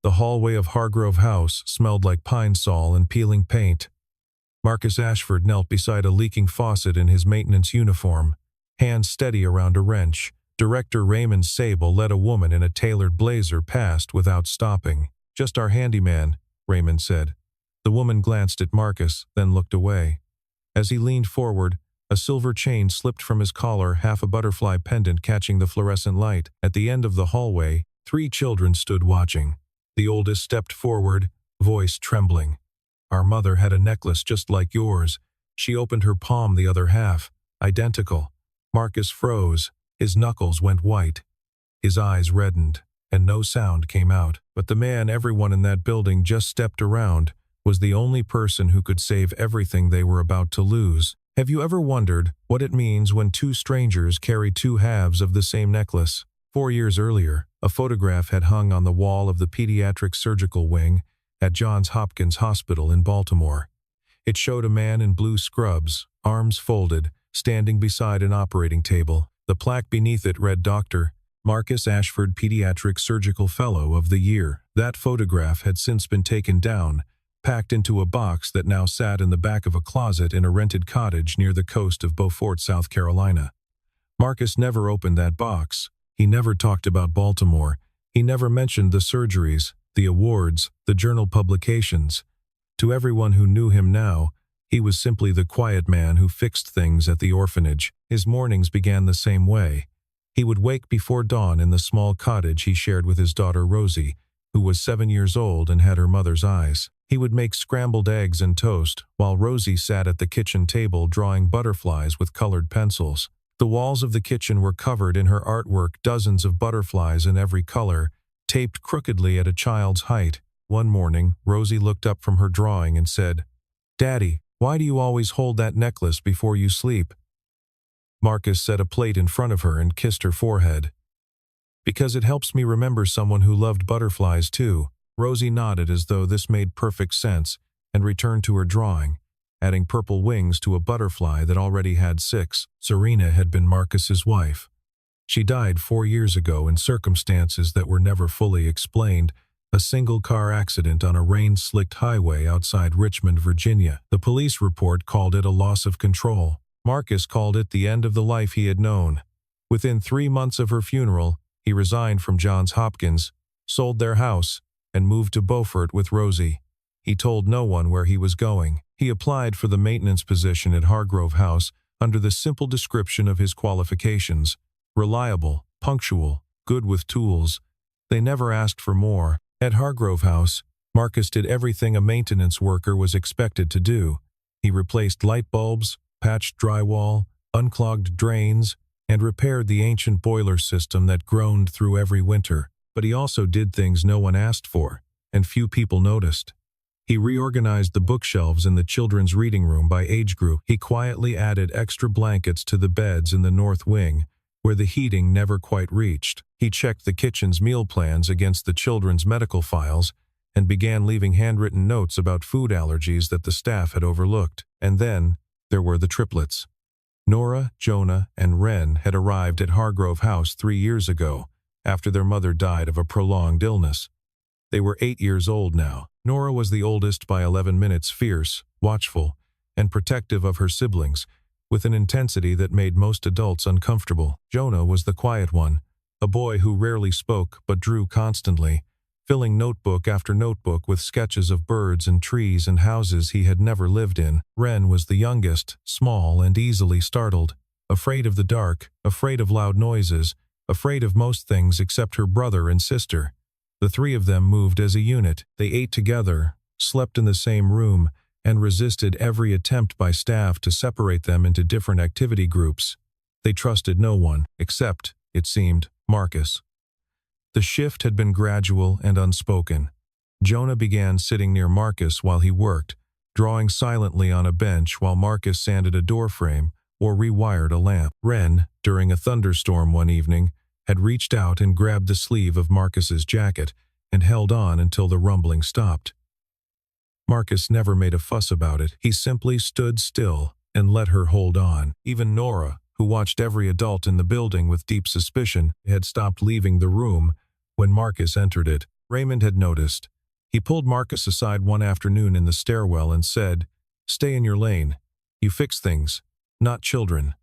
The hallway of Hargrove House smelled like pine sol and peeling paint. Marcus Ashford knelt beside a leaking faucet in his maintenance uniform, hands steady around a wrench. Director Raymond Sable led a woman in a tailored blazer past without stopping. "Just our handyman," Raymond said. The woman glanced at Marcus, then looked away. As he leaned forward, a silver chain slipped from his collar, half a butterfly pendant catching the fluorescent light. At the end of the hallway, 3 children stood watching. The oldest stepped forward, voice trembling. "Our mother had a necklace just like yours. She opened her palm, the other half. Identical." Marcus froze. His knuckles went white. His eyes reddened, and no sound came out. But the man everyone in that building just stepped around was the only person who could save everything they were about to lose. Have you ever wondered what it means when 2 strangers carry 2 halves of the same necklace? 4 years earlier, a photograph had hung on the wall of the pediatric surgical wing at Johns Hopkins Hospital in Baltimore. It showed a man in blue scrubs, arms folded, standing beside an operating table. The plaque beneath it read Dr. Marcus Ashford, Pediatric Surgical Fellow of the Year. That photograph had since been taken down, packed into a box that now sat in the back of a closet in a rented cottage near the coast of Beaufort, South Carolina. Marcus never opened that box. He never talked about Baltimore. He never mentioned the surgeries, the awards, the journal publications. To everyone who knew him now, he was simply the quiet man who fixed things at the orphanage. His mornings began the same way. He would wake before dawn in the small cottage he shared with his daughter Rosie, who was 7 years old and had her mother's eyes. He would make scrambled eggs and toast, while Rosie sat at the kitchen table drawing butterflies with colored pencils. The walls of the kitchen were covered in her artwork, dozens of butterflies in every color, taped crookedly at a child's height. One morning, Rosie looked up from her drawing and said, "Daddy, why do you always hold that necklace before you sleep?" Marcus set a plate in front of her and kissed her forehead. "Because it helps me remember someone who loved butterflies too." Rosie nodded as though this made perfect sense and returned to her drawing, adding purple wings to a butterfly that already had 6. Serena had been Marcus's wife. She died 4 years ago in circumstances that were never fully explained. A single-car accident on a rain-slicked highway outside Richmond, Virginia. The police report called it a loss of control. Marcus called it the end of the life he had known. Within 3 months of her funeral, he resigned from Johns Hopkins, sold their house, and moved to Beaufort with Rosie. He told no one where he was going. He applied for the maintenance position at Hargrove House under the simple description of his qualifications: reliable, punctual, good with tools. They never asked for more. At Hargrove House, Marcus did everything a maintenance worker was expected to do. He replaced light bulbs, patched drywall, unclogged drains, and repaired the ancient boiler system that groaned through every winter. But he also did things no one asked for, and few people noticed. He reorganized the bookshelves in the children's reading room by age group. He quietly added extra blankets to the beds in the north wing, where the heating never quite reached. He checked the kitchen's meal plans against the children's medical files and began leaving handwritten notes about food allergies that the staff had overlooked. And then there were the triplets. Nora, Jonah, and Wren had arrived at Hargrove House 3 years ago, after their mother died of a prolonged illness. They were 8 years old now. Nora was the oldest by 11 minutes, fierce, watchful, and protective of her siblings, with an intensity that made most adults uncomfortable. Jonah was the quiet one, a boy who rarely spoke but drew constantly, filling notebook after notebook with sketches of birds and trees and houses he had never lived in. Wren was the youngest, small and easily startled, afraid of the dark, afraid of loud noises, afraid of most things except her brother and sister. The 3 of them moved as a unit. They ate together, slept in the same room, and resisted every attempt by staff to separate them into different activity groups. They trusted no one, except, it seemed, Marcus. The shift had been gradual and unspoken. Jonah began sitting near Marcus while he worked, drawing silently on a bench while Marcus sanded a doorframe or rewired a lamp. Wren, during a thunderstorm one evening, had reached out and grabbed the sleeve of Marcus's jacket and held on until the rumbling stopped. Marcus never made a fuss about it. He simply stood still and let her hold on. Even Nora, who watched every adult in the building with deep suspicion, had stopped leaving the room when Marcus entered it. Raymond had noticed. He pulled Marcus aside one afternoon in the stairwell and said, "Stay in your lane. You fix things, not children."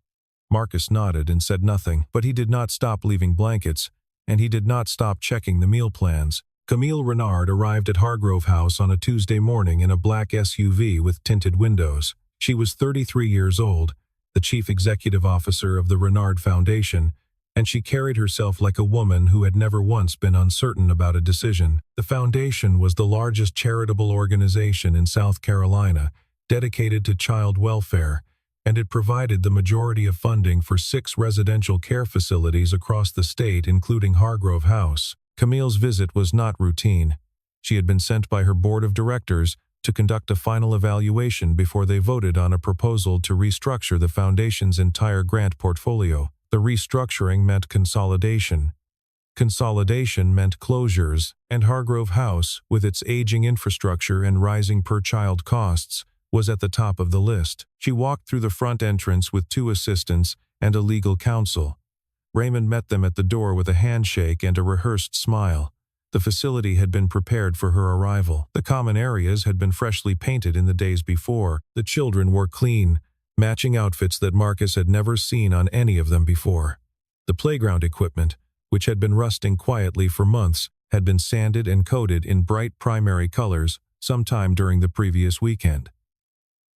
Marcus nodded and said nothing, but he did not stop leaving blankets, and he did not stop checking the meal plans. Camille Renard arrived at Hargrove House on a Tuesday morning in a black SUV with tinted windows. She was 33 years old, the chief executive officer of the Renard Foundation, and she carried herself like a woman who had never once been uncertain about a decision. The foundation was the largest charitable organization in South Carolina, dedicated to child welfare, and it provided the majority of funding for 6 residential care facilities across the state, including Hargrove House. Camille's visit was not routine. She had been sent by her board of directors to conduct a final evaluation before they voted on a proposal to restructure the foundation's entire grant portfolio. The restructuring meant consolidation. Consolidation meant closures, and Hargrove House, with its aging infrastructure and rising per-child costs, was at the top of the list. She walked through the front entrance with 2 assistants and a legal counsel. Raymond met them at the door with a handshake and a rehearsed smile. The facility had been prepared for her arrival. The common areas had been freshly painted in the days before. The children wore clean, matching outfits that Marcus had never seen on any of them before. The playground equipment, which had been rusting quietly for months, had been sanded and coated in bright primary colors sometime during the previous weekend.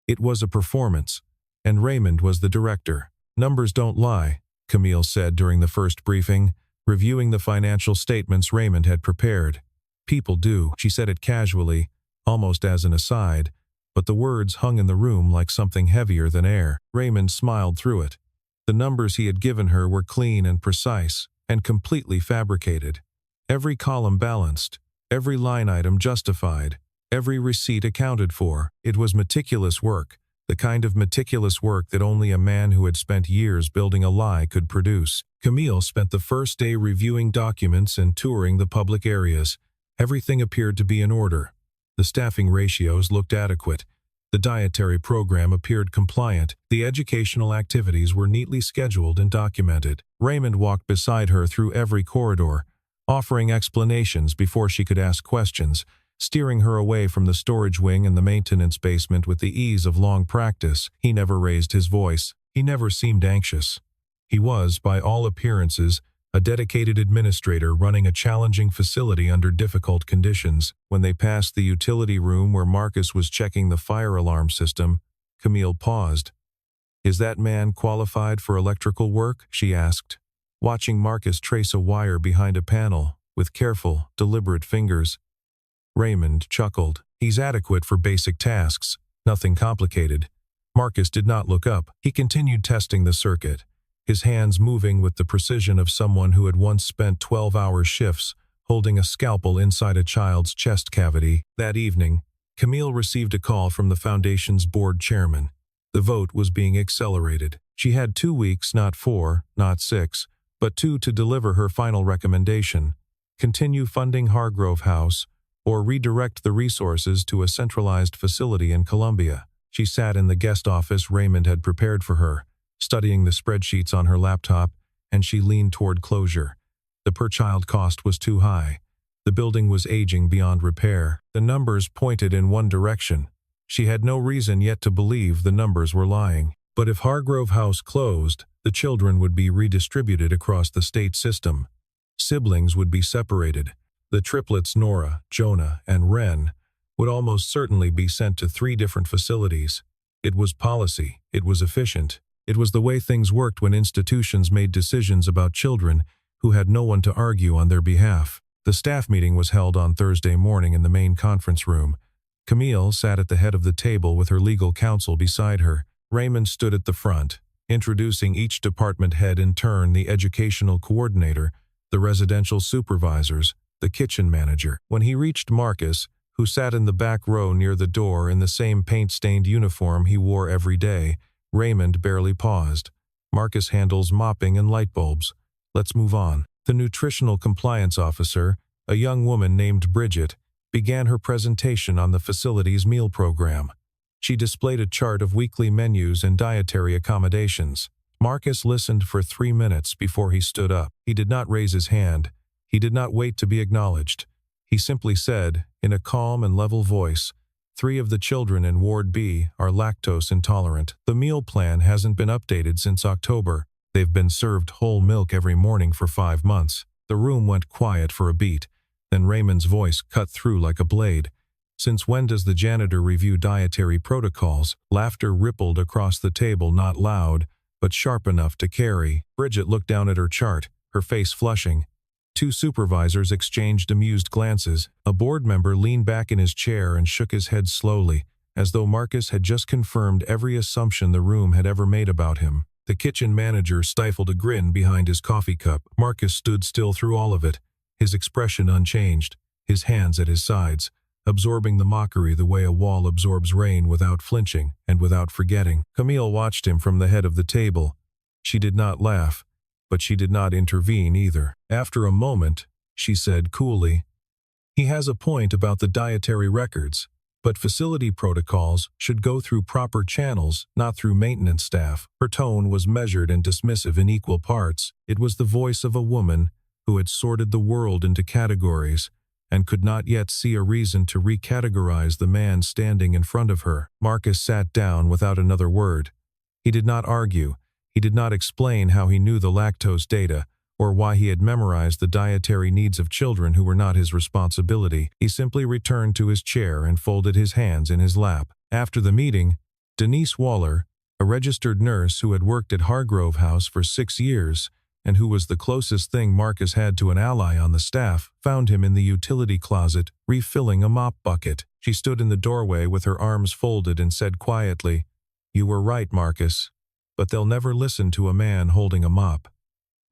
It was a performance, and Raymond was the director. "Numbers don't lie," Camille said during the first briefing, reviewing the financial statements Raymond had prepared. "People do." She said it casually, almost as an aside, but the words hung in the room like something heavier than air. Raymond smiled through it. The numbers he had given her were clean and precise, and completely fabricated. Every column balanced, every line item justified, every receipt accounted for. It was meticulous work, the kind of meticulous work that only a man who had spent years building a lie could produce. Camille spent the first day reviewing documents and touring the public areas. Everything appeared to be in order. The staffing ratios looked adequate. The dietary program appeared compliant. The educational activities were neatly scheduled and documented. Raymond walked beside her through every corridor, offering explanations before she could ask questions, steering her away from the storage wing and the maintenance basement with the ease of long practice. He never raised his voice. He never seemed anxious. He was, by all appearances, a dedicated administrator running a challenging facility under difficult conditions. When they passed the utility room where Marcus was checking the fire alarm system, Camille paused. "Is that man qualified for electrical work?" she asked, watching Marcus trace a wire behind a panel with careful, deliberate fingers. Raymond chuckled. "He's adequate for basic tasks, nothing complicated." Marcus did not look up. He continued testing the circuit, his hands moving with the precision of someone who had once spent 12-hour shifts holding a scalpel inside a child's chest cavity. That evening, Camille received a call from the foundation's board chairman. The vote was being accelerated. She had 2 weeks, not 4, not 6, but 2 to deliver her final recommendation: continue funding Hargrove House or redirect the resources to a centralized facility in Columbia. She sat in the guest office Raymond had prepared for her, studying the spreadsheets on her laptop, and she leaned toward closure. The per-child cost was too high. The building was aging beyond repair. The numbers pointed in one direction. She had no reason yet to believe the numbers were lying. But if Hargrove House closed, the children would be redistributed across the state system. Siblings would be separated. The triplets Nora, Jonah, and Ren would almost certainly be sent to 3 different facilities. It was policy. It was efficient. It was the way things worked when institutions made decisions about children who had no one to argue on their behalf. The staff meeting was held on Thursday morning in the main conference room. Camille sat at the head of the table with her legal counsel beside her. Raymond stood at the front, introducing each department head in turn: the educational coordinator, the residential supervisors, the kitchen manager. When he reached Marcus, who sat in the back row near the door in the same paint-stained uniform he wore every day, Raymond barely paused. "Marcus handles mopping and light bulbs. Let's move on." The nutritional compliance officer, a young woman named Bridget, began her presentation on the facility's meal program. She displayed a chart of weekly menus and dietary accommodations. Marcus listened for 3 minutes before he stood up. He did not raise his hand. He did not wait to be acknowledged. He simply said, in a calm and level voice, 3 of the children in Ward B are lactose intolerant. The meal plan hasn't been updated since October. They've been served whole milk every morning for 5 months. The room went quiet for a beat. Then Raymond's voice cut through like a blade. Since when does the janitor review dietary protocols? Laughter rippled across the table, not loud, but sharp enough to carry. Bridget looked down at her chart, her face flushing. 2 supervisors exchanged amused glances. A board member leaned back in his chair and shook his head slowly, as though Marcus had just confirmed every assumption the room had ever made about him. The kitchen manager stifled a grin behind his coffee cup. Marcus stood still through all of it, his expression unchanged, his hands at his sides, absorbing the mockery the way a wall absorbs rain, without flinching and without forgetting. Camille watched him from the head of the table. She did not laugh, but she did not intervene either. After a moment, she said coolly, "He has a point about the dietary records, but facility protocols should go through proper channels, not through maintenance staff." Her tone was measured and dismissive in equal parts. It was the voice of a woman who had sorted the world into categories and could not yet see a reason to recategorize the man standing in front of her. Marcus sat down without another word. He did not argue. He did not explain how he knew the lactose data, or why he had memorized the dietary needs of children who were not his responsibility. He simply returned to his chair and folded his hands in his lap. After the meeting, Denise Waller, a registered nurse who had worked at Hargrove House for 6 years, and who was the closest thing Marcus had to an ally on the staff, found him in the utility closet, refilling a mop bucket. She stood in the doorway with her arms folded and said quietly, "You were right, Marcus, but they'll never listen to a man holding a mop."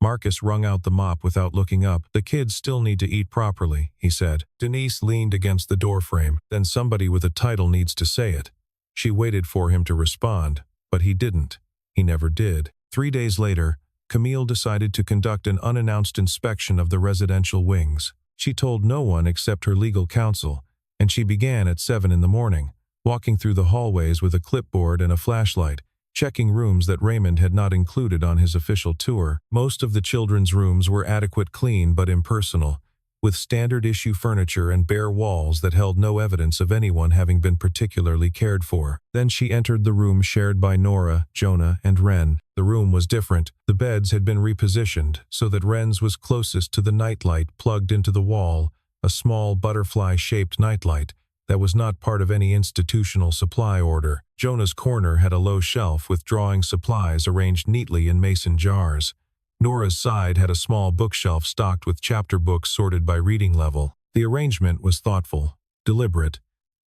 Marcus wrung out the mop without looking up. "The kids still need to eat properly," he said. Denise leaned against the doorframe. "Then somebody with a title needs to say it." She waited for him to respond, but he didn't. He never did. 3 days later, Camille decided to conduct an unannounced inspection of the residential wings. She told no one except her legal counsel, and she began at 7 in the morning, walking through the hallways with a clipboard and a flashlight, checking rooms that Raymond had not included on his official tour. Most of the children's rooms were adequate, clean but impersonal, with standard-issue furniture and bare walls that held no evidence of anyone having been particularly cared for. Then she entered the room shared by Nora, Jonah, and Ren. The room was different. The beds had been repositioned so that Ren's was closest to the nightlight plugged into the wall, a small butterfly-shaped nightlight that was not part of any institutional supply order. Jonah's corner had a low shelf with drawing supplies arranged neatly in mason jars. Nora's side had a small bookshelf stocked with chapter books sorted by reading level. The arrangement was thoughtful, deliberate,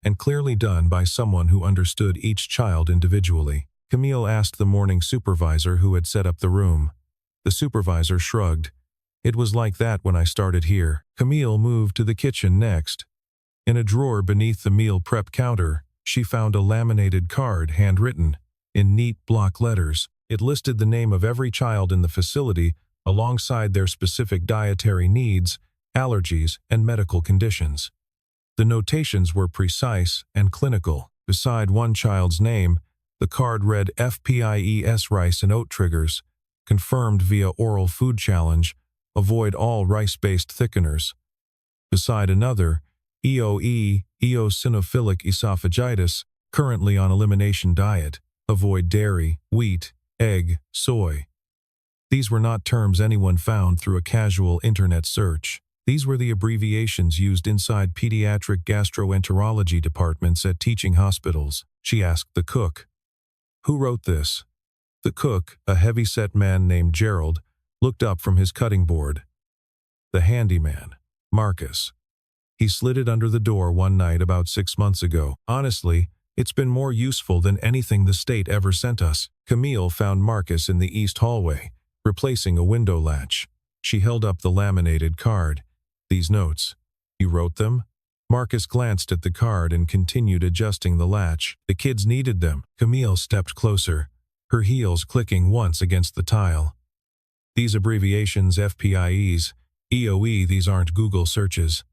and clearly done by someone who understood each child individually. Camille asked the morning supervisor who had set up the room. The supervisor shrugged. "It was like that when I started here." Camille moved to the kitchen next. In a drawer beneath the meal prep counter, she found a laminated card, handwritten, in neat block letters. It listed the name of every child in the facility alongside their specific dietary needs, allergies, and medical conditions. The notations were precise and clinical. Beside one child's name, the card read FPIES rice and oat triggers, confirmed via oral food challenge, avoid all rice-based thickeners. Beside another, EOE, eosinophilic esophagitis, currently on elimination diet, avoid dairy, wheat, egg, soy. These were not terms anyone found through a casual internet search. These were the abbreviations used inside pediatric gastroenterology departments at teaching hospitals. She asked the cook, "Who wrote this?" The cook, a heavy-set man named Gerald, looked up from his cutting board. "The handyman, Marcus. He slid it under the door one night about 6 months ago. Honestly, it's been more useful than anything the state ever sent us." Camille found Marcus in the east hallway, replacing a window latch. She held up the laminated card. "These notes. You wrote them?" Marcus glanced at the card and continued adjusting the latch. "The kids needed them." Camille stepped closer, her heels clicking once against the tile. "These abbreviations, FPIEs, EOE, these aren't Google searches.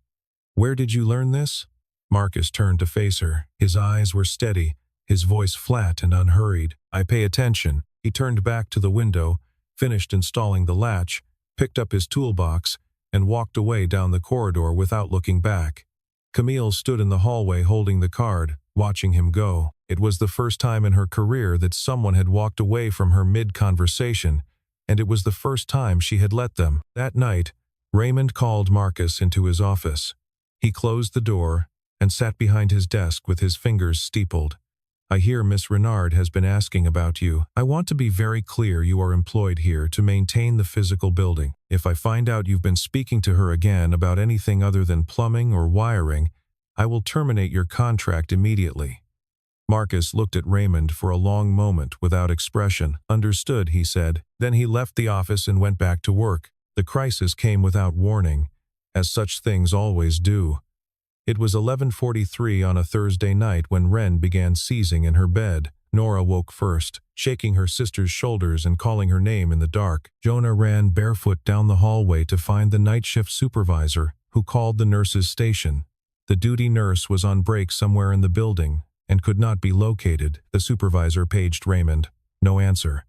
Where did you learn this?" Marcus turned to face her. His eyes were steady, his voice flat and unhurried. "I pay attention." He turned back to the window, finished installing the latch, picked up his toolbox, and walked away down the corridor without looking back. Camille stood in the hallway holding the card, watching him go. It was the first time in her career that someone had walked away from her mid-conversation, and it was the first time she had let them. That night, Raymond called Marcus into his office. He closed the door and sat behind his desk with his fingers steepled. "I hear Miss Renard has been asking about you. I want to be very clear you are employed here to maintain the physical building. If I find out you've been speaking to her again about anything other than plumbing or wiring, I will terminate your contract immediately." Marcus looked at Raymond for a long moment without expression. "Understood," he said. Then he left the office and went back to work. The crisis came without warning, as such things always do. It was 11:43 on a Thursday night when Wren began seizing in her bed. Nora woke first, shaking her sister's shoulders and calling her name in the dark. Jonah ran barefoot down the hallway to find the night shift supervisor, who called the nurse's station. The duty nurse was on break somewhere in the building and could not be located. The supervisor paged Raymond. No answer.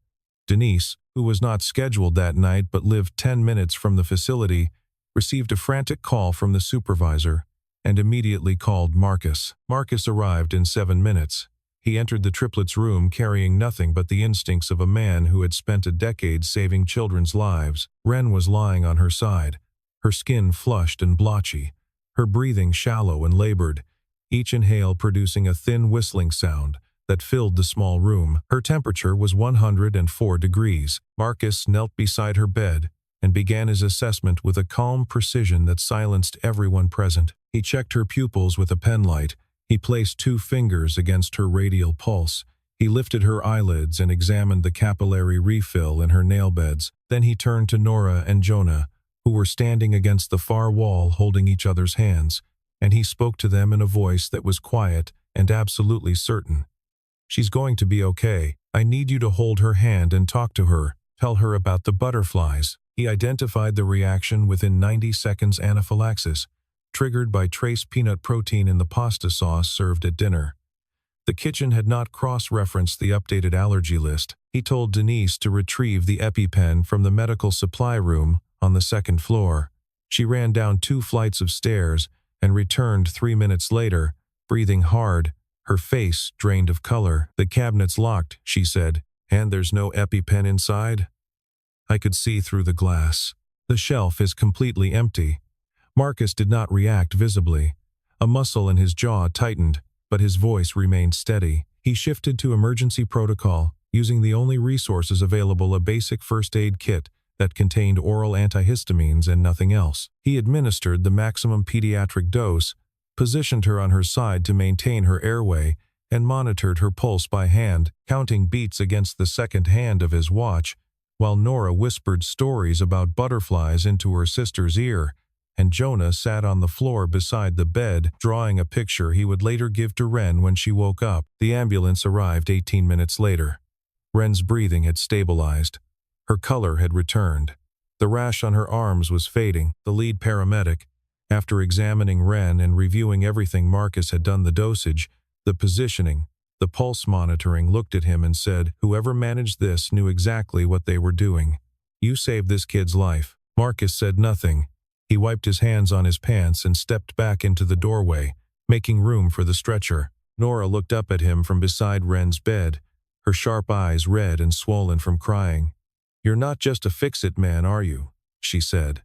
Denise, who was not scheduled that night but lived 10 minutes from the facility, received a frantic call from the supervisor and immediately called Marcus. Marcus arrived in 7 minutes. He entered the triplets' room carrying nothing but the instincts of a man who had spent a decade saving children's lives. Wren was lying on her side, her skin flushed and blotchy, her breathing shallow and labored, each inhale producing a thin whistling sound that filled the small room. Her temperature was 104 degrees. Marcus knelt beside her bed and began his assessment with a calm precision that silenced everyone present. He checked her pupils with a penlight. He placed 2 fingers against her radial pulse. He lifted her eyelids and examined the capillary refill in her nail beds. Then he turned to Nora and Jonah, who were standing against the far wall holding each other's hands, and he spoke to them in a voice that was quiet and absolutely certain. "She's going to be okay. I need you to hold her hand and talk to her. Tell her about the butterflies." He identified the reaction within 90 seconds: anaphylaxis, triggered by trace peanut protein in the pasta sauce served at dinner. The kitchen had not cross-referenced the updated allergy list. He told Denise to retrieve the EpiPen from the medical supply room on the 2nd floor. She ran down 2 flights of stairs and returned 3 minutes later, breathing hard, her face drained of color. "The cabinet's locked," she said. "And there's no EpiPen inside?" I could see through the glass. "The shelf is completely empty." Marcus did not react visibly. A muscle in his jaw tightened, but his voice remained steady. He shifted to emergency protocol, using the only resources available: a basic first aid kit that contained oral antihistamines and nothing else. He administered the maximum pediatric dose, positioned her on her side to maintain her airway, and monitored her pulse by hand, counting beats against the second hand of his watch, while Nora whispered stories about butterflies into her sister's ear, and Jonah sat on the floor beside the bed, drawing a picture he would later give to Wren when she woke up. The ambulance arrived 18 minutes later. Wren's breathing had stabilized. Her color had returned. The rash on her arms was fading. The lead paramedic, after examining Wren and reviewing everything Marcus had done: the dosage, the positioning, the pulse monitoring, looked at him and said, "Whoever managed this knew exactly what they were doing. You saved this kid's life." Marcus said nothing. He wiped his hands on his pants and stepped back into the doorway, making room for the stretcher. Nora looked up at him from beside Wren's bed, her sharp eyes red and swollen from crying. "You're not just a fix-it man, are you?" she said.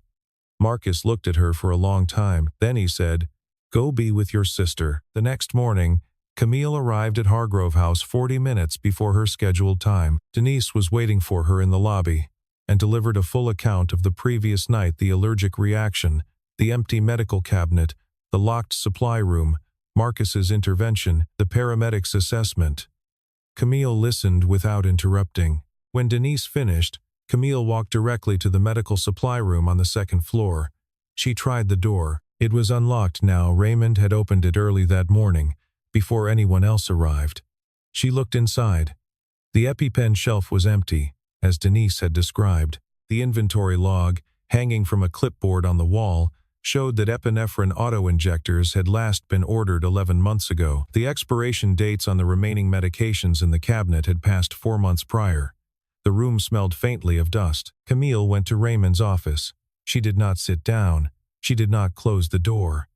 Marcus looked at her for a long time. Then he said, "Go be with your sister." The next morning, Camille arrived at Hargrove House 40 minutes before her scheduled time. Denise was waiting for her in the lobby and delivered a full account of the previous night: the allergic reaction, the empty medical cabinet, the locked supply room, Marcus's intervention, the paramedics' assessment. Camille listened without interrupting. When Denise finished, Camille walked directly to the medical supply room on the 2nd floor. She tried the door. It was unlocked now. Raymond had opened it early that morning, before anyone else arrived. She looked inside. The EpiPen shelf was empty, as Denise had described. The inventory log, hanging from a clipboard on the wall, showed that epinephrine auto-injectors had last been ordered 11 months ago. The expiration dates on the remaining medications in the cabinet had passed 4 months prior. The room smelled faintly of dust. Camille went to Raymond's office. She did not sit down. She did not close the door.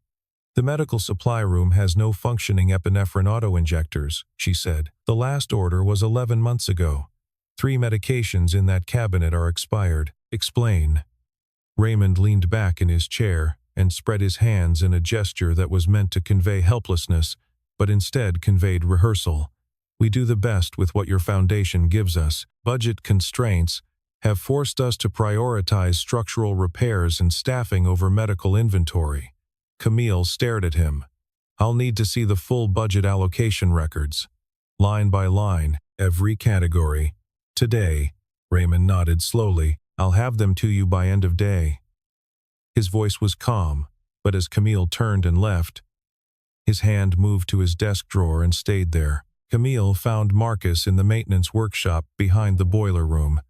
The medical supply room has no functioning epinephrine auto-injectors, she said. The last order was 11 months ago. 3 medications in that cabinet are expired. Explain. Raymond leaned back in his chair and spread his hands in a gesture that was meant to convey helplessness, but instead conveyed rehearsal. We do the best with what your foundation gives us. Budget constraints have forced us to prioritize structural repairs and staffing over medical inventory. Camille stared at him. I'll need to see the full budget allocation records. Line by line, every category. Today, Raymond nodded slowly. I'll have them to you by end of day. His voice was calm, but as Camille turned and left, his hand moved to his desk drawer and stayed there. Camille found Marcus in the maintenance workshop behind the boiler room.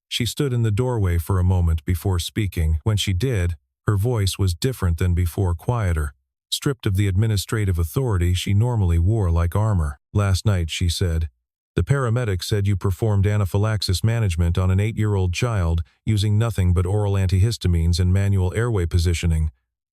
She stood in the doorway for a moment before speaking. When she did, her voice was different than before, quieter, stripped of the administrative authority she normally wore like armor. Last night, she said, the paramedic said you performed anaphylaxis management on an 8-year-old child using nothing but oral antihistamines and manual airway positioning.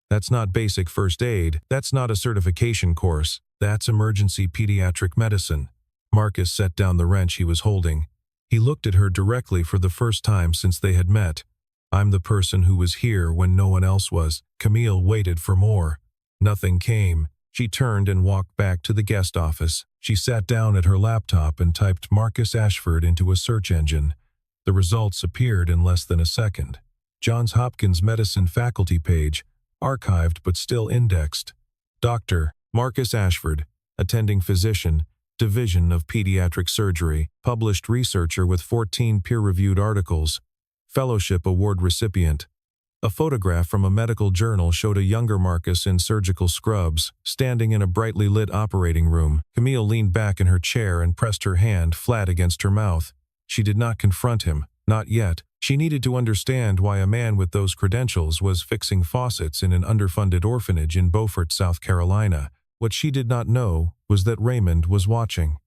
That's not basic first aid. That's not a certification course. That's emergency pediatric medicine. Marcus set down the wrench he was holding. He looked at her directly for the first time since they had met. I'm the person who was here when no one else was. Camille waited for more. Nothing came. She turned and walked back to the guest office. She sat down at her laptop and typed Marcus Ashford into a search engine. The results appeared in less than a second. Johns Hopkins Medicine faculty page, archived but still indexed. Dr. Marcus Ashford, attending physician, Division of Pediatric Surgery, published researcher with 14 peer-reviewed articles, fellowship award recipient. A photograph from a medical journal showed a younger Marcus in surgical scrubs, standing in a brightly lit operating room. Camille leaned back in her chair and pressed her hand flat against her mouth. She did not confront him, not yet. She needed to understand why a man with those credentials was fixing faucets in an underfunded orphanage in Beaufort, South Carolina. What she did not know was that Raymond was watching.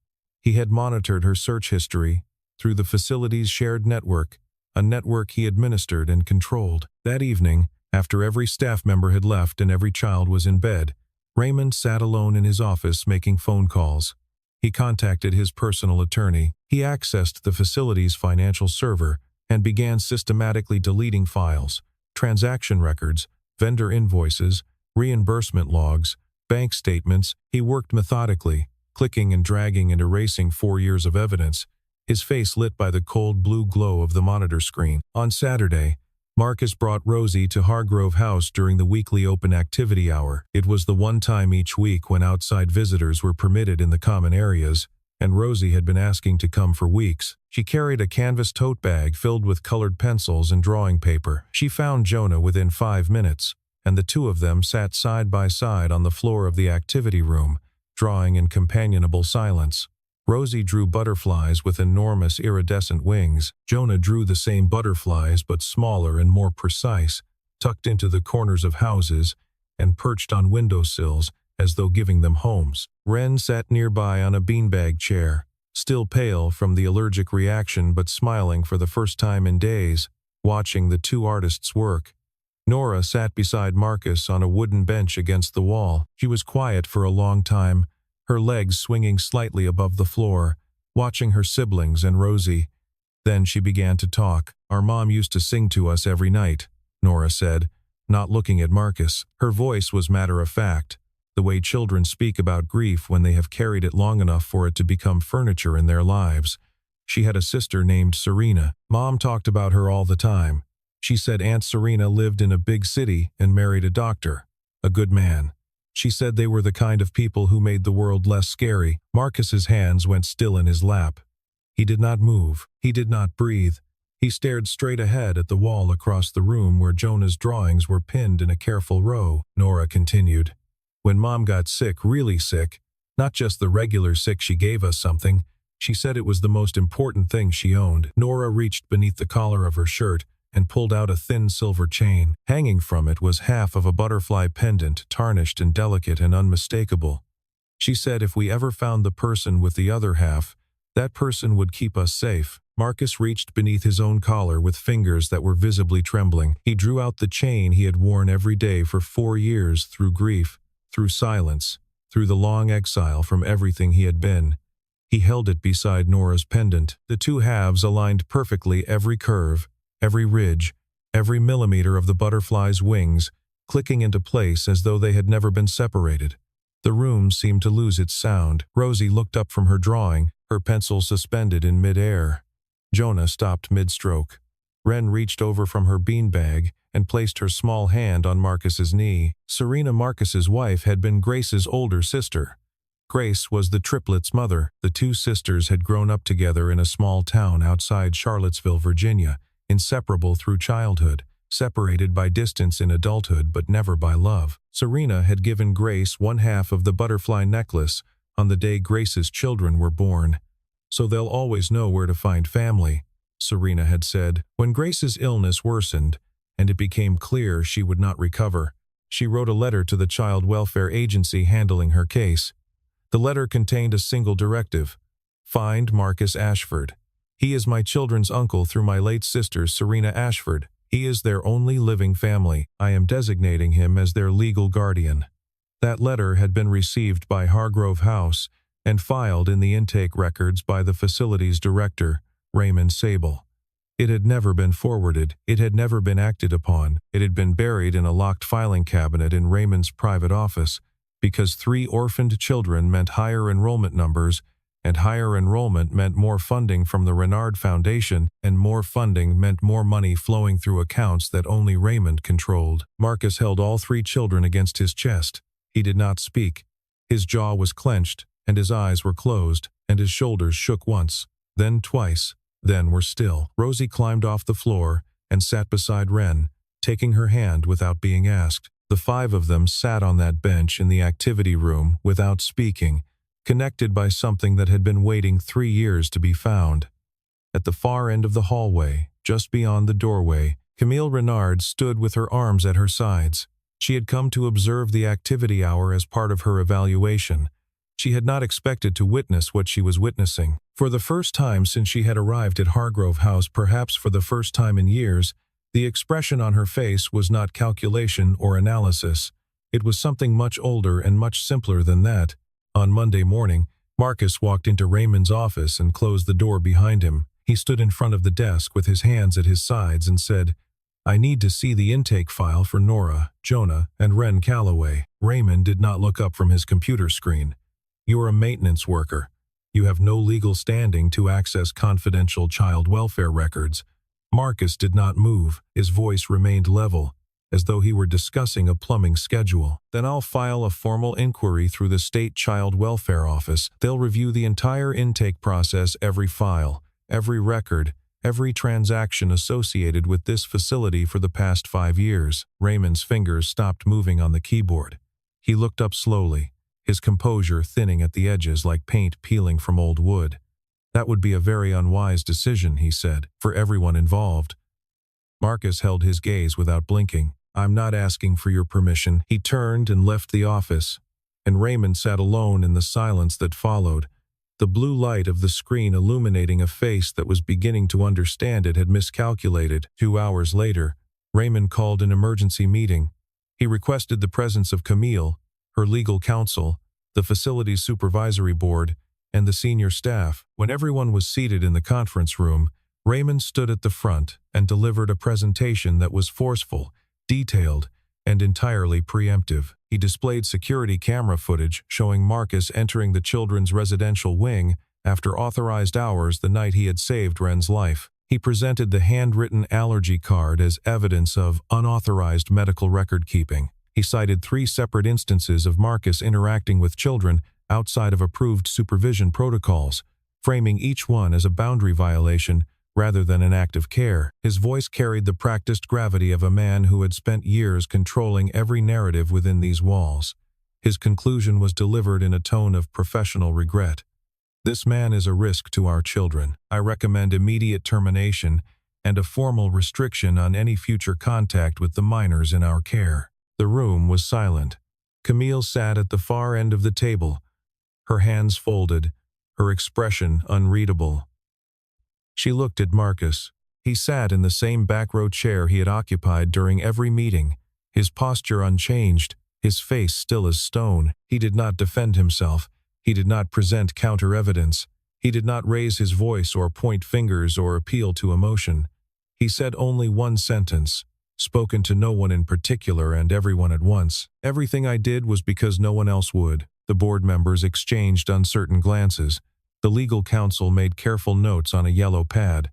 He had monitored her search history through the facility's shared network, a network he administered and controlled. That evening, after every staff member had left and every child was in bed, Raymond sat alone in his office making phone calls. He contacted his personal attorney. He accessed the facility's financial server and began systematically deleting files, transaction records, vendor invoices, reimbursement logs, bank statements. He worked methodically, clicking and dragging and erasing 4 years of evidence, his face lit by the cold blue glow of the monitor screen. On Saturday, Marcus brought Rosie to Hargrove House during the weekly open activity hour. It was the one time each week when outside visitors were permitted in the common areas, and Rosie had been asking to come for weeks. She carried a canvas tote bag filled with colored pencils and drawing paper. She found Jonah within 5 minutes, and the two of them sat side by side on the floor of the activity room, drawing in companionable silence. Rosie drew butterflies with enormous iridescent wings. Jonah drew the same butterflies but smaller and more precise, tucked into the corners of houses and perched on windowsills as though giving them homes. Wren sat nearby on a beanbag chair, still pale from the allergic reaction but smiling for the first time in days, watching the two artists work. Nora sat beside Marcus on a wooden bench against the wall. She was quiet for a long time, her legs swinging slightly above the floor, watching her siblings and Rosie. Then she began to talk. Our mom used to sing to us every night, Nora said, not looking at Marcus. Her voice was matter-of-fact, the way children speak about grief when they have carried it long enough for it to become furniture in their lives. She had a sister named Serena. Mom talked about her all the time. She said Aunt Serena lived in a big city and married a doctor, a good man. She said they were the kind of people who made the world less scary. Marcus's hands went still in his lap. He did not move. He did not breathe. He stared straight ahead at the wall across the room where Jonah's drawings were pinned in a careful row. Nora continued. When Mom got sick, really sick, not just the regular sick she gave us something, she said it was the most important thing she owned. Nora reached beneath the collar of her shirt and pulled out a thin silver chain. Hanging from it was half of a butterfly pendant, tarnished and delicate and unmistakable. She said if we ever found the person with the other half, That person would keep us safe. Marcus reached beneath his own collar with fingers that were visibly trembling. He drew out the chain he had worn every day for 4 years through grief, through silence, through the long exile from everything he had been. He held it beside Nora's pendant. The two halves aligned perfectly, every curve, every ridge, every millimeter of the butterfly's wings, clicking into place as though they had never been separated. The room seemed to lose its sound. Rosie looked up from her drawing, her pencil suspended in mid-air. Jonah stopped mid-stroke. Wren reached over from her beanbag and placed her small hand on Marcus's knee. Serena, Marcus's wife, had been Grace's older sister. Grace was the triplets' mother. The two sisters had grown up together in a small town outside Charlottesville, Virginia, inseparable through childhood, separated by distance in adulthood but never by love. Serena had given Grace one half of the butterfly necklace on the day Grace's children were born. "So they'll always know where to find family," Serena had said. When Grace's illness worsened, and it became clear she would not recover, she wrote a letter to the child welfare agency handling her case. The letter contained a single directive: find Marcus Ashford. He is my children's uncle through my late sister, Serena Ashford. He is their only living family. I am designating him as their legal guardian. That letter had been received by Hargrove House and filed in the intake records by the facility's director, Raymond Sable. It had never been forwarded. It had never been acted upon. It had been buried in a locked filing cabinet in Raymond's private office, because 3 orphaned children meant higher enrollment numbers, and higher enrollment meant more funding from the Renard Foundation, and more funding meant more money flowing through accounts that only Raymond controlled. Marcus held all 3 children against his chest. He did not speak. His jaw was clenched, and his eyes were closed, and his shoulders shook once, then twice, then were still. Rosie climbed off the floor and sat beside Wren, taking her hand without being asked. The 5 of them sat on that bench in the activity room without speaking, connected by something that had been waiting 3 years to be found. At the far end of the hallway, just beyond the doorway, Camille Renard stood with her arms at her sides. She had come to observe the activity hour as part of her evaluation. She had not expected to witness what she was witnessing. For the first time since she had arrived at Hargrove House, perhaps for the first time in years, the expression on her face was not calculation or analysis. It was something much older and much simpler than that. On Monday morning, Marcus walked into Raymond's office and closed the door behind him. He stood in front of the desk with his hands at his sides and said, "I need to see the intake file for Nora, Jonah, and Wren Calloway." Raymond did not look up from his computer screen. "You are a maintenance worker. You have no legal standing to access confidential child welfare records." Marcus did not move. His voice remained level, as though he were discussing a plumbing schedule. "Then I'll file a formal inquiry through the State Child Welfare Office. They'll review the entire intake process, every file, every record, every transaction associated with this facility for the past 5 years. Raymond's fingers stopped moving on the keyboard. He looked up slowly, his composure thinning at the edges like paint peeling from old wood. "That would be a very unwise decision," he said, "for everyone involved." Marcus held his gaze without blinking. "I'm not asking for your permission." He turned and left the office, and Raymond sat alone in the silence that followed, the blue light of the screen illuminating a face that was beginning to understand it had miscalculated. 2 hours later, Raymond called an emergency meeting. He requested the presence of Camille, her legal counsel, the facility's supervisory board, and the senior staff. When everyone was seated in the conference room, Raymond stood at the front and delivered a presentation that was forceful, detailed, and entirely preemptive. He displayed security camera footage showing Marcus entering the children's residential wing after authorized hours the night he had saved Wren's life. He presented the handwritten allergy card as evidence of unauthorized medical record keeping. He cited 3 separate instances of Marcus interacting with children outside of approved supervision protocols, framing each one as a boundary violation rather than an act of care. His voice carried the practiced gravity of a man who had spent years controlling every narrative within these walls. His conclusion was delivered in a tone of professional regret. "This man is a risk to our children. I recommend immediate termination and a formal restriction on any future contact with the minors in our care." The room was silent. Camille sat at the far end of the table, her hands folded, her expression unreadable. She looked at Marcus. He sat in the same back row chair he had occupied during every meeting, his posture unchanged, his face still as stone. He did not defend himself. He did not present counter-evidence. He did not raise his voice or point fingers or appeal to emotion. He said only one sentence, spoken to no one in particular and everyone at once. "Everything I did was because no one else would." The board members exchanged uncertain glances. The legal counsel made careful notes on a yellow pad.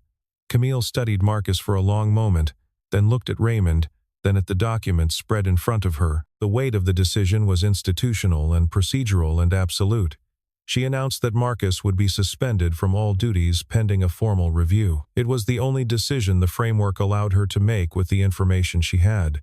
Camille studied Marcus for a long moment, then looked at Raymond, then at the documents spread in front of her. The weight of the decision was institutional and procedural and absolute. She announced that Marcus would be suspended from all duties pending a formal review. It was the only decision the framework allowed her to make with the information she had.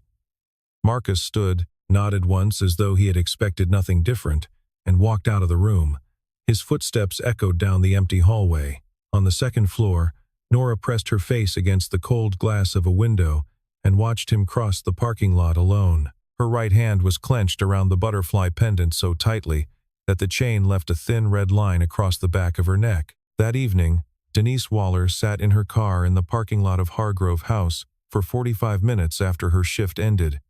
Marcus stood, nodded once as though he had expected nothing different, and walked out of the room. His footsteps echoed down the empty hallway. On the second floor, Nora pressed her face against the cold glass of a window and watched him cross the parking lot alone. Her right hand was clenched around the butterfly pendant so tightly that the chain left a thin red line across the back of her neck. That evening, Denise Waller sat in her car in the parking lot of Hargrove House for 45 minutes after her shift ended.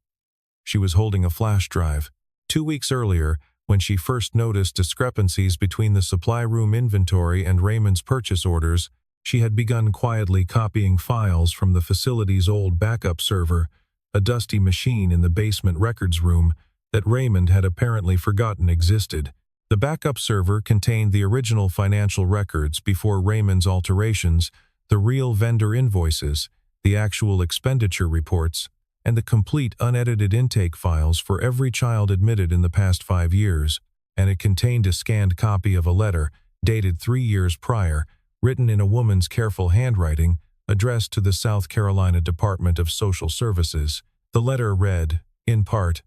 She was holding a flash drive. 2 weeks earlier, when she first noticed discrepancies between the supply room inventory and Raymond's purchase orders, she had begun quietly copying files from the facility's old backup server, a dusty machine in the basement records room that Raymond had apparently forgotten existed. The backup server contained the original financial records before Raymond's alterations, the real vendor invoices, the actual expenditure reports, and the complete unedited intake files for every child admitted in the past 5 years, and it contained a scanned copy of a letter, dated 3 years prior, written in a woman's careful handwriting, addressed to the South Carolina Department of Social Services. The letter read, in part,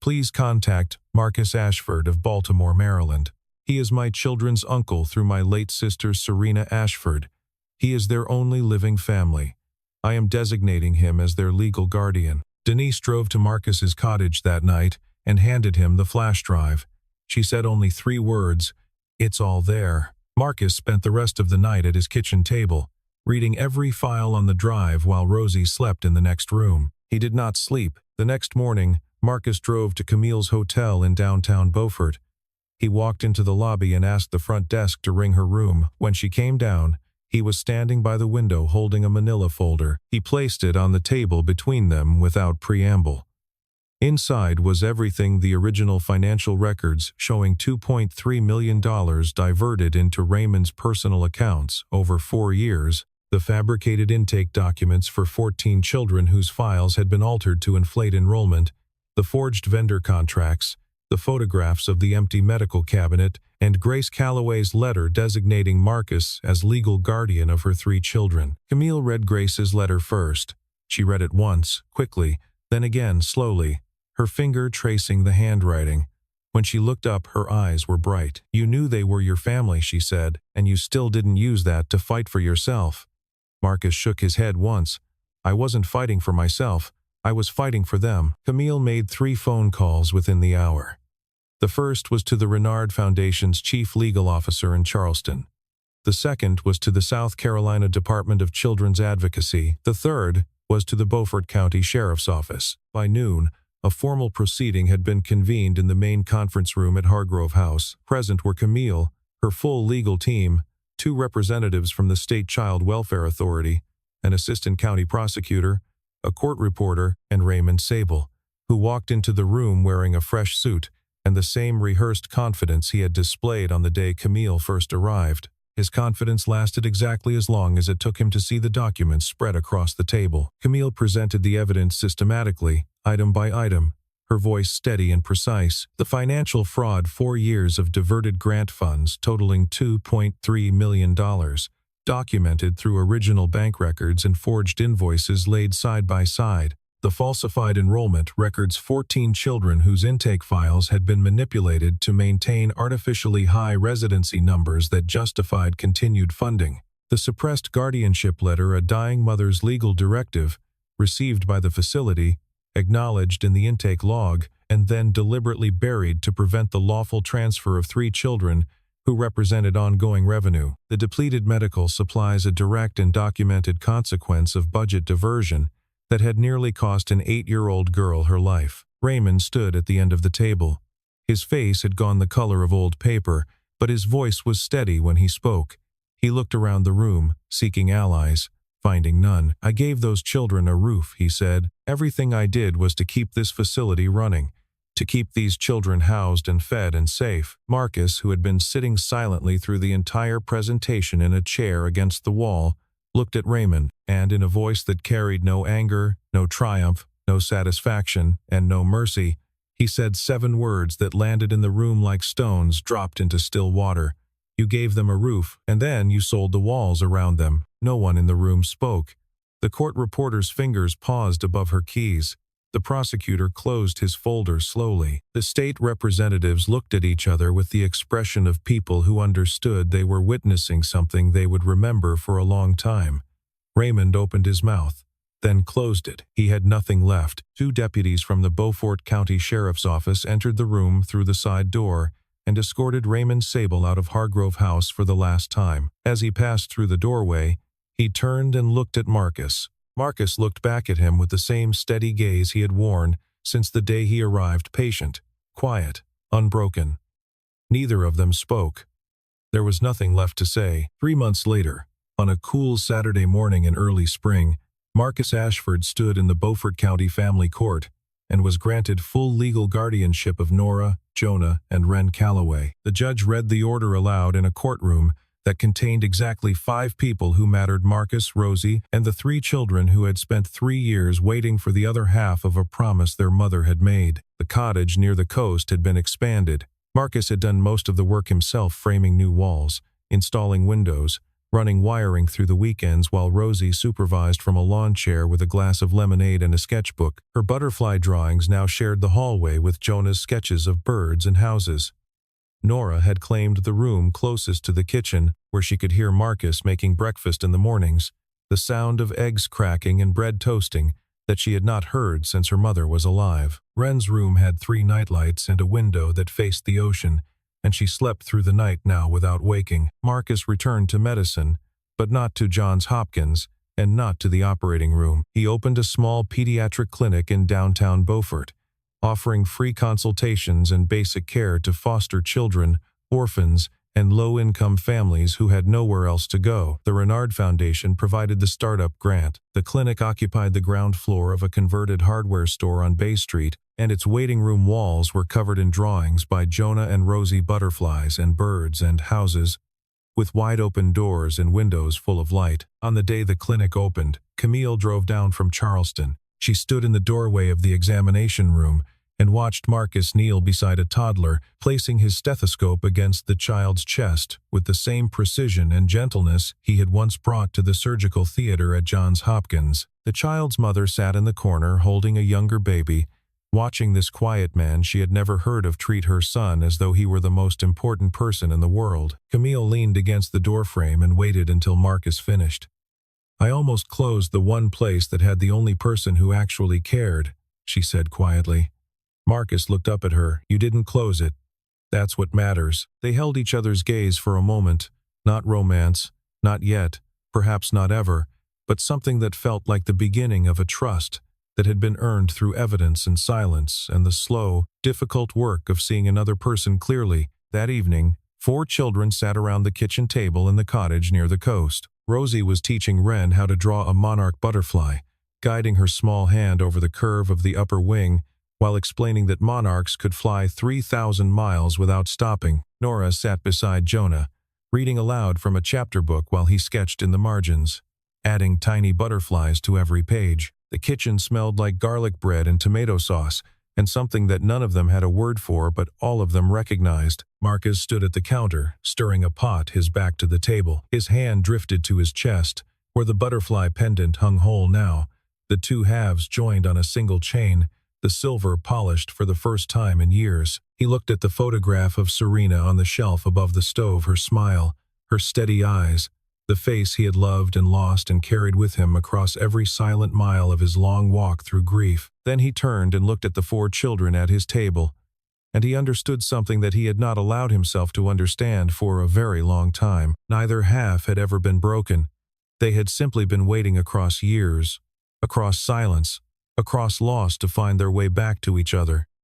"Please contact Marcus Ashford of Baltimore, Maryland. He is my children's uncle through my late sister Serena Ashford. He is their only living family. I am designating him as their legal guardian." Denise drove to Marcus's cottage that night and handed him the flash drive. She said only 3 words, "It's all there." Marcus spent the rest of the night at his kitchen table, reading every file on the drive while Rosie slept in the next room. He did not sleep. The next morning, Marcus drove to Camille's hotel in downtown Beaufort. He walked into the lobby and asked the front desk to ring her room. When she came down, he was standing by the window holding a manila folder. He placed it on the table between them without preamble. Inside was everything: the original financial records showing $2.3 million diverted into Raymond's personal accounts over 4 years, the fabricated intake documents for 14 children whose files had been altered to inflate enrollment, the forged vendor contracts, the photographs of the empty medical cabinet, and Grace Calloway's letter designating Marcus as legal guardian of her 3 children. Camille read Grace's letter first. She read it once, quickly, then again, slowly, her finger tracing the handwriting. When she looked up, her eyes were bright. "You knew they were your family," she said, "and you still didn't use that to fight for yourself." Marcus shook his head once. "I wasn't fighting for myself. I was fighting for them." Camille made 3 phone calls within the hour. The first was to the Renard Foundation's chief legal officer in Charleston. The second was to the South Carolina Department of Children's Advocacy. The third was to the Beaufort County Sheriff's Office. By noon, a formal proceeding had been convened in the main conference room at Hargrove House. Present were Camille, her full legal team, 2 representatives from the State Child Welfare Authority, an assistant county prosecutor, a court reporter, and Raymond Sable, who walked into the room wearing a fresh suit and the same rehearsed confidence he had displayed on the day Camille first arrived. His confidence lasted exactly as long as it took him to see the documents spread across the table. Camille presented the evidence systematically, item by item, her voice steady and precise. The financial fraud: 4 years of diverted grant funds totaling $2.3 million, documented through original bank records and forged invoices laid side by side. The falsified enrollment records: 14 children whose intake files had been manipulated to maintain artificially high residency numbers that justified continued funding. The suppressed guardianship letter: a dying mother's legal directive, received by the facility, acknowledged in the intake log, and then deliberately buried to prevent the lawful transfer of 3 children who represented ongoing revenue. The depleted medical supplies a direct and documented consequence of budget diversion that had nearly cost an 8-year-old girl her life. Raymond stood at the end of the table. His face had gone the color of old paper, but his voice was steady when he spoke. He looked around the room, seeking allies, finding none. "I gave those children a roof," he said. "Everything I did was to keep this facility running, to keep these children housed and fed and safe." Marcus, who had been sitting silently through the entire presentation in a chair against the wall, looked at Raymond, and in a voice that carried no anger, no triumph, no satisfaction, and no mercy, he said 7 words that landed in the room like stones dropped into still water. "You gave them a roof, and then you sold the walls around them." No one in the room spoke. The court reporter's fingers paused above her keys. The prosecutor closed his folder slowly. The state representatives looked at each other with the expression of people who understood they were witnessing something they would remember for a long time. Raymond opened his mouth, then closed it. He had nothing left. 2 deputies from the Beaufort County Sheriff's Office entered the room through the side door and escorted Raymond Sable out of Hargrove House for the last time. As he passed through the doorway, he turned and looked at Marcus. Marcus looked back at him with the same steady gaze he had worn since the day he arrived, patient, quiet, unbroken. Neither of them spoke. There was nothing left to say. 3 months later, on a cool Saturday morning in early spring, Marcus Ashford stood in the Beaufort County Family Court and was granted full legal guardianship of Nora, Jonah, and Ren Calloway. The judge read the order aloud in a courtroom that contained exactly 5 people who mattered: Marcus, Rosie, and the 3 children who had spent 3 years waiting for the other half of a promise their mother had made. The cottage near the coast had been expanded. Marcus had done most of the work himself, framing new walls, installing windows, running wiring through the weekends, while Rosie supervised from a lawn chair with a glass of lemonade and a sketchbook. Her butterfly drawings now shared the hallway with Jonah's sketches of birds and houses. Nora had claimed the room closest to the kitchen, where she could hear Marcus making breakfast in the mornings, the sound of eggs cracking and bread toasting that she had not heard since her mother was alive. Ren's room had 3 nightlights and a window that faced the ocean, and she slept through the night now without waking. Marcus returned to medicine, but not to Johns Hopkins, and not to the operating room. He opened a small pediatric clinic in downtown Beaufort, offering free consultations and basic care to foster children, orphans, and low-income families who had nowhere else to go. The Renard Foundation provided the startup grant. The clinic occupied the ground floor of a converted hardware store on Bay Street, and its waiting room walls were covered in drawings by Jonah and Rosie, butterflies and birds and houses, with wide-open doors and windows full of light. On the day the clinic opened, Camille drove down from Charleston. She stood in the doorway of the examination room and watched Marcus kneel beside a toddler, placing his stethoscope against the child's chest with the same precision and gentleness he had once brought to the surgical theater at Johns Hopkins. The child's mother sat in the corner holding a younger baby, watching this quiet man she had never heard of treat her son as though he were the most important person in the world. Camille leaned against the doorframe and waited until Marcus finished. "I almost closed the one place that had the only person who actually cared," she said quietly. Marcus looked up at her. "You didn't close it. That's what matters." They held each other's gaze for a moment. Not romance, not yet, perhaps not ever, but something that felt like the beginning of a trust that had been earned through evidence and silence and the slow, difficult work of seeing another person clearly. That evening, 4 children sat around the kitchen table in the cottage near the coast. Rosie was teaching Ren how to draw a monarch butterfly, guiding her small hand over the curve of the upper wing while explaining that monarchs could fly 3,000 miles without stopping. Nora sat beside Jonah, reading aloud from a chapter book while he sketched in the margins, adding tiny butterflies to every page. The kitchen smelled like garlic bread and tomato sauce, and something that none of them had a word for but all of them recognized. Marcus stood at the counter, stirring a pot, his back to the table. His hand drifted to his chest, where the butterfly pendant hung whole now, the 2 halves joined on a single chain, the silver polished for the first time in years. He looked at the photograph of Serena on the shelf above the stove, her smile, her steady eyes, the face he had loved and lost and carried with him across every silent mile of his long walk through grief. Then he turned and looked at the 4 children at his table. and he understood something that he had not allowed himself to understand for a very long time. Neither half had ever been broken. They had simply been waiting across years, across silence, across loss to find their way back to each other.